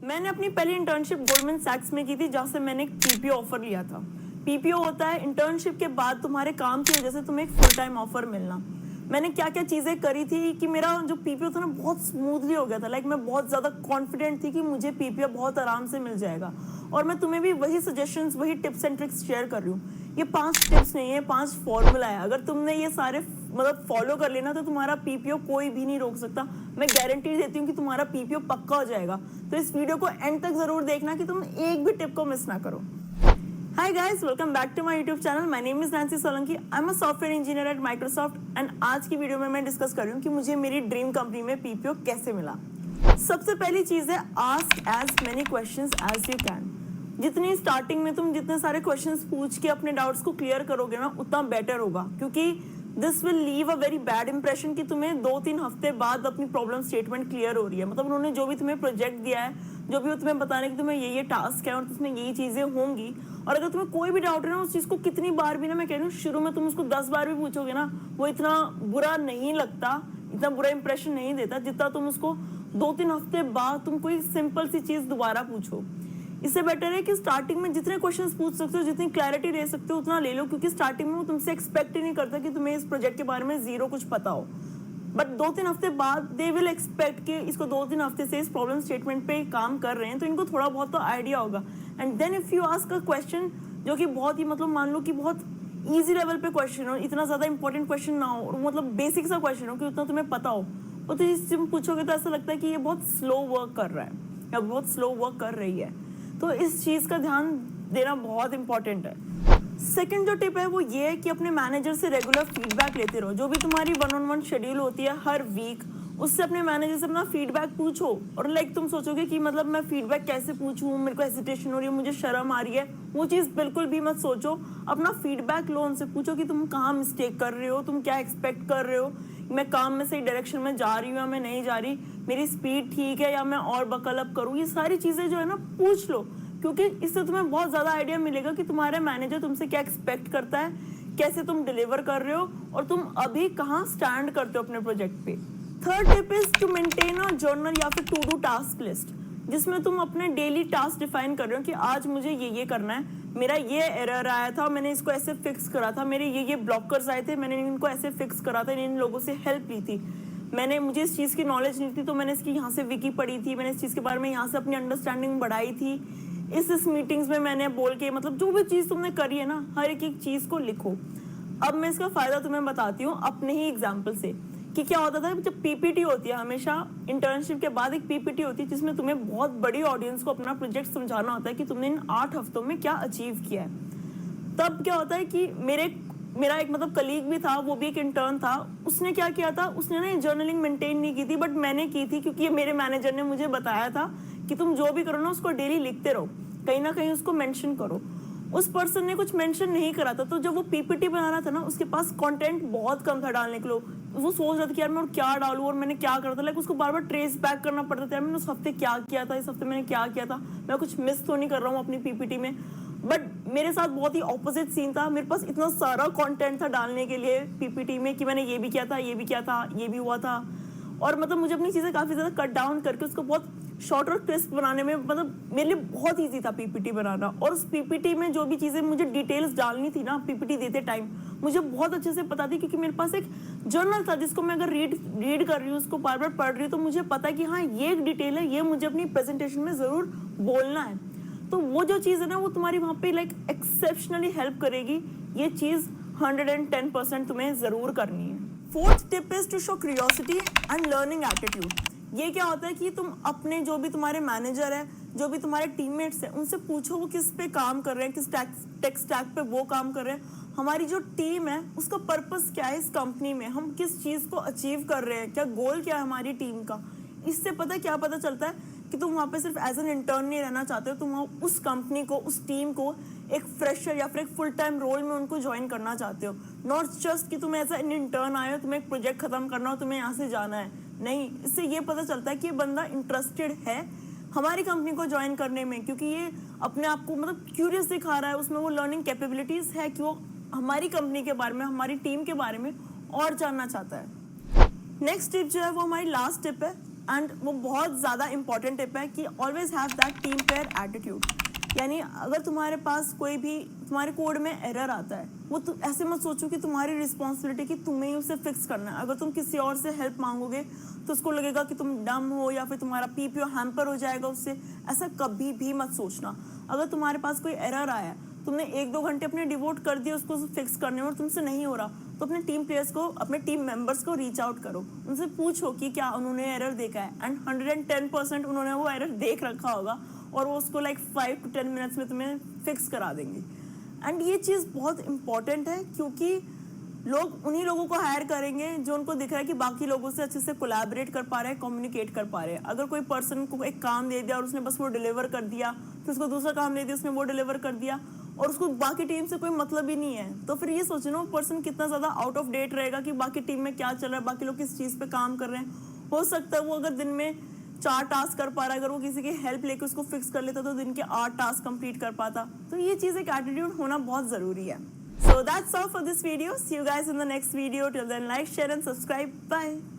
मैंने अपनी पहली इंटर्नशिप गोल्डमैन सैक्स में की थी, जहाँ से मैंने एक पीपीओ ऑफर लिया था। पीपीओ होता है इंटर्नशिप के बाद तुम्हारे काम की वजह से तुम्हें एक फुल टाइम ऑफर मिलना। मैंने क्या क्या चीज़ें करी थी कि मेरा जो पीपीओ था ना बहुत स्मूथली हो गया था। लाइक मैं बहुत ज़्यादा कॉन्फिडेंट थी कि मुझे पीपीओ बहुत आराम से मिल जाएगा। और मैं तुम्हें भी वही सजेशंस, वही टिप्स एंड ट्रिक्स शेयर कर रही हूँ। ये 5 टिप्स नहीं है, 5 फॉर्मूला है। अगर तुमने ये सारे मतलब फॉलो कर लेना तो तुम्हारा पीपीओ कोई भी नहीं रोक सकता। मैं गारंटी देती हूँ कि तुम्हारा पीपीओ पक्का हो जाएगा। तो इस वीडियो को एंड तक जरूर देखना कि तुम एक भी टिप को मिस ना करो। Hi guys, welcome back to my YouTube channel. My name is Nancy Solanki. I'm a software engineer at Microsoft and आज की वीडियो में मैं डिस्कस कर रही हूँ कि मुझे मेरी ड्रीम कंपनी में पीपीओ कैसे मिला। सबसे पहली चीज़ है ask as many questions as you can. जितनी स्टार्टिंग में तुम जितने सारे क्वेश्चंस पूछ के अपने डाउट्स को क्लियर करोगे ना, उतना बेटर होगा, क्योंकि this will leave a very bad impression कि तुम्हें 2-3 हफ्ते बाद अपनी प्रॉब्लम स्टेटमेंट क्लियर हो रही है। मतलब उन्होंने जो भी तुम्हें प्रोजेक्ट दिया है, जो भी तुम्हें बताने कि तुम्हें ये टास्क है और उसमें यही चीज़ें होंगी, और अगर तुम्हें कोई भी डाउट है ना उस चीज़ को कितनी बार भी ना, मैं कह रही हूँ शुरू में तुम उसको 10 बार भी पूछोगे ना, वो इतना बुरा नहीं लगता, इतना बुरा इंप्रेशन नहीं देता जितना तुम उसको 2-3 हफ्ते बाद तुम कोई सिंपल सी चीज़ दोबारा पूछो। इससे बेटर है कि स्टार्टिंग में जितने क्वेश्चंस पूछ सकते हो, जितनी क्लैरिटी ले सकते हो उतना ले लो, क्योंकि स्टार्टिंग में वो तुमसे एक्सपेक्ट ही नहीं करता कि तुम्हें इस प्रोजेक्ट के बारे में जीरो कुछ पता हो। बट 2-3 हफ्ते बाद दे विल एक्सपेक्ट कि इसको 2-3 हफ्ते से इस प्रॉब्लम स्टेटमेंट पे काम कर रहे हैं, तो इनको थोड़ा बहुत तो आइडिया होगा। And then if you ask a question जो कि बहुत ही मतलब मान लो कि बहुत ईजी लेवल पे क्वेश्चन हो, इतना ज़्यादा इंपॉर्टेंट क्वेश्चन ना हो, मतलब बेसिक सा क्वेश्चन हो कि उतना तुम्हें पता हो, वो तो तुम पूछोगे तो ऐसा लगता है कि ये बहुत स्लो वर्क कर रहा है या बहुत स्लो वर्क कर रही है। तो इस चीज़ का ध्यान देना बहुत इंपॉर्टेंट है। सेकंड जो टिप है वो ये है कि अपने मैनेजर से रेगुलर फीडबैक लेते रहो। जो भी तुम्हारी 1-on-1 शेड्यूल होती है हर वीक, उससे अपने मैनेजर से अपना फीडबैक पूछो। और लाइक तुम सोचोगे कि मतलब मैं फीडबैक कैसे पूछूं, मेरे को हेसिटेशन हो रही है, मुझे शर्म आ रही है, वो चीज़ बिल्कुल भी मत सोचो। अपना फीडबैक लो, उनसे पूछो कि तुम कहाँ मिस्टेक कर रहे हो, तुम क्या एक्सपेक्ट कर रहे हो, मैं काम में सही डायरेक्शन में जा रही हूँ या मैं नहीं जा रही, मेरी स्पीड ठीक है या मैं और बकल अप करूँ। ये सारी चीज़ें जो है ना पूछ लो, क्योंकि इससे तुम्हें बहुत ज़्यादा आइडिया मिलेगा कि तुम्हारे मैनेजर तुमसे क्या एक्सपेक्ट करता है, कैसे तुम डिलीवर कर रहे हो और तुम अभी कहाँ स्टैंड करते हो अपने प्रोजेक्ट पे। Third tip is to maintain a journal या फिर टू डू टास्क लिस्ट, जिसमें तुम अपने डेली टास्क डिफाइन कर रहे हो कि आज मुझे ये करना है, मेरा ये एरर आया था, मैंने इसको ऐसे फिक्स करा था, मेरे ये ब्लॉकर्स आए थे, मैंने इनको ऐसे फिक्स करा था, इन लोगों से हेल्प ली थी, मुझे इस चीज़ की नॉलेज नहीं थी तो मैंने इसकी यहाँ से विकी पढ़ी थी, मैंने इस चीज़ के बारे में यहाँ से अपनी अंडरस्टैंडिंग बढ़ाई थी, इस मीटिंग्स में मैंने बोल के, मतलब जो भी चीज़ तुमने करी है ना, हर एक चीज़ को लिखो। अब मैं इसका फ़ायदा तुम्हें बताती हूँ अपने ही एग्जाम्पल से कि क्या होता था। जब पीपीटी होती है, हमेशा इंटर्नशिप के बाद एक पीपीटी होती है जिसमें तुम्हें बहुत बड़ी ऑडियंस को अपना प्रोजेक्ट समझाना होता है कि तुमने इन 8 हफ्तों में क्या अचीव किया है। तब क्या होता है कि मेरा एक मतलब कलीग भी था, वो भी एक इंटर्न था, उसने क्या किया था, उसने ना जर्नलिंग मेंटेन नहीं की थी, बट मैंने की थी, क्योंकि मेरे मैनेजर ने मुझे बताया था कि तुम जो भी करो ना उसको डेली लिखते रहो, कहीं ना कहीं उसको मेंशन करो। उस पर्सन ने कुछ मेंशन नहीं करा था, तो जब वो पीपीटी बना रहा था ना, उसके पास कंटेंट बहुत कम था डालने के लिए। वो सोच रहा था कि यार मैं क्या डालूं और मैंने क्या करा था। लाइक उसको बार बार ट्रेस बैक करना पड़ता था, मैंने उस हफ्ते क्या किया था, इस हफ्ते मैंने क्या किया था, मैं कुछ मिस तो नहीं कर रहा हूँ अपनी पीपीटी में। बट मेरे साथ बहुत ही ऑपोजिट सीन था, मेरे पास इतना सारा कंटेंट था डालने के लिए पीपीटी में कि मैंने ये भी किया था, ये भी किया था, ये भी हुआ था। और मतलब मुझे अपनी चीज़ें काफ़ी ज़्यादा कट डाउन करके उसको बहुत शॉर्ट और क्रिस्प बनाने में, मतलब मेरे लिए बहुत ईजी था पीपीटी बनाना। और उस पीपीटी में जो भी चीज़ें मुझे डिटेल्स डालनी थी ना पीपीटी देते टाइम, मुझे बहुत अच्छे से पता थी, क्योंकि मेरे पास एक जर्नल था जिसको मैं अगर रीड कर रही हूँ, उसको बार बार पढ़ रही हूँ, तो मुझे पता है कि हाँ ये एक डिटेल है, ये मुझे अपनी प्रेजेंटेशन में ज़रूर बोलना है। तो वो जो चीज़ है ना, वो तुम्हारी वहाँ पे लाइक एक्सेप्शनली हेल्प करेगी। ये चीज़ 110% तुम्हें ज़रूर करनी है। Fourth tip is to show curiosity and learning attitude. ये क्या होता है कि तुम अपने जो भी तुम्हारे मैनेजर है, जो भी तुम्हारे टीममेट्स हैं, उनसे पूछो वो किस पे काम कर रहे हैं, किस टेक स्टैक पे वो काम कर रहे हैं, हमारी जो टीम है उसका पर्पस क्या है इस कंपनी में, हम किस चीज़ को अचीव कर रहे हैं, क्या गोल क्या है हमारी टीम का। इससे क्या पता चलता है कि तुम वहाँ पे सिर्फ एज एन इंटर्न नहीं रहना चाहते हो, तुम उस कंपनी को, उस टीम को एक फ्रेशर या फिर एक फुल टाइम रोल में उनको ज्वाइन करना चाहते हो। नॉट जस्ट कि तुम एज एन इंटर्न आए हो, तुम्हें एक प्रोजेक्ट खत्म करना हो, तुम्हें यहाँ से जाना है, नहीं। इससे ये पता चलता है कि ये बंदा इंटरेस्टेड है हमारी कंपनी को ज्वाइन करने में, क्योंकि ये अपने आप को मतलब क्यूरियस दिखा रहा है, उसमें वो लर्निंग कैपेबिलिटीज़ है कि वो हमारी कंपनी के बारे में, हमारी टीम के बारे में और जानना चाहता है। नेक्स्ट टिप जो है वो हमारी लास्ट टिप है, एंड वो बहुत ज़्यादा इंपॉर्टेंट टिप है कि always have that team player attitude. यानी अगर तुम्हारे पास कोई भी तुम्हारे कोड में एरर आता है, वो ऐसे मत सोचो कि तुम्हारी रिस्पॉन्सिबिलिटी कि तुम्हें ही उसे फिक्स करना है। अगर तुम किसी और से हेल्प मांगोगे तो उसको लगेगा कि तुम डम हो या फिर तुम्हारा पीपीओ हैम्पर हो जाएगा उससे। ऐसा कभी भी मत सोचना। अगर तुम्हारे पास कोई एरर आया, तुमने 1-2 घंटे अपने डिवोट कर दिए उसको फिक्स करने में और तुमसे नहीं हो रहा, तो अपने टीम प्लेयर्स को, अपने टीम मेंबर्स को रीच आउट करो, उनसे पूछो कि क्या उन्होंने एरर देखा है। एंड 110% उन्होंने वो एरर देख रखा होगा और वो उसको लाइक 5 to 10 मिनट्स में तुम्हें फिक्स करा देंगे। एंड ये चीज़ बहुत इंपॉर्टेंट है क्योंकि लोग उन्हीं लोगों को हायर करेंगे जो उनको दिख रहा है कि बाकी लोगों से अच्छे से कोलैबोरेट कर पा रहे हैं, कम्युनिकेट कर पा रहे हैं। अगर कोई पर्सन को एक काम दे दिया और उसने बस वो डिलीवर कर दिया, फिर उसको दूसरा काम दे दिया उसने वो डिलीवर कर दिया और उसको बाकी टीम से कोई मतलब ही नहीं है, तो फिर ये सोचो ना वो पर्सन कितना ज़्यादा आउट ऑफ डेट रहेगा कि बाकी टीम में क्या चल रहा है, बाकी लोग किस चीज़ पे काम कर रहे हैं। हो सकता है वो अगर दिन में 4 टास्क कर पा रहा है, अगर वो किसी की हेल्प लेके उसको फिक्स कर लेता तो दिन के 8 टास्क कंप्लीट कर पाता। तो ये चीज़ एक एटीट्यूड होना बहुत ज़रूरी है। So that's all for this video. See you guys in the next video. Till then, like, share and subscribe. Bye.